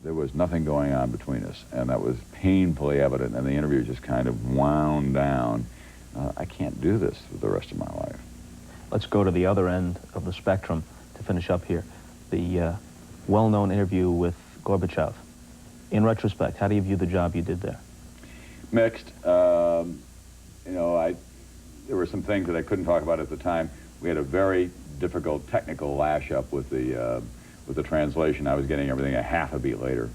there was nothing going on between us, and that was painfully evident, and the interview just kind of wound down. I can't do this for the rest of my life. Let's go to the other end of the spectrum to finish up here. The well-known interview with Gorbachev. In retrospect, how do you view the job you did there? Mixed. You know, there were some things that I couldn't talk about at the time. We had a very difficult technical lash-up with the translation. I was getting everything a half a beat later,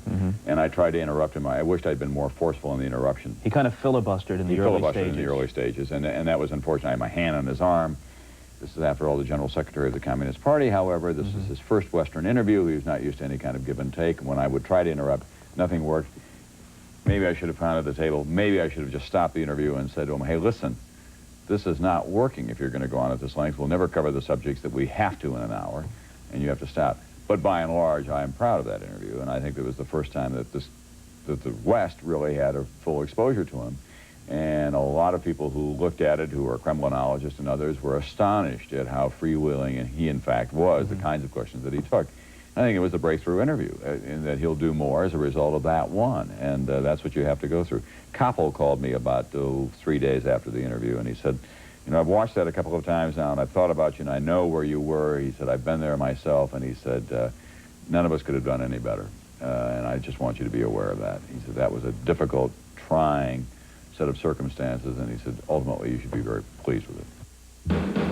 and I tried to interrupt him. I wished I'd been more forceful in the interruption. He kind of filibustered in the early stages. And that was unfortunate. I had my hand on his arm. This is, after all, the General Secretary of the Communist Party, however. This is his first Western interview. He was not used to any kind of give and take. When I would try to interrupt, nothing worked. Maybe I should have pounded the table. Maybe I should have just stopped the interview and said to him, hey, listen, this is not working if you're going to go on at this length. We'll never cover the subjects that we have to in an hour, and you have to stop. But by and large, I am proud of that interview, and I think it was the first time that the West really had a full exposure to him. And a lot of people who looked at it, who were Kremlinologists and others, were astonished at how freewheeling and he, in fact, was, the kinds of questions that he took. I think it was a breakthrough interview, in that he'll do more as a result of that one, and that's what you have to go through. Koppel called me about 3 days after the interview, and he said, you know, I've watched that a couple of times now, and I've thought about you, and I know where you were. He said, I've been there myself, and he said, none of us could have done any better, and I just want you to be aware of that. He said, that was a difficult, trying set of circumstances, and he said, ultimately, you should be very pleased with it.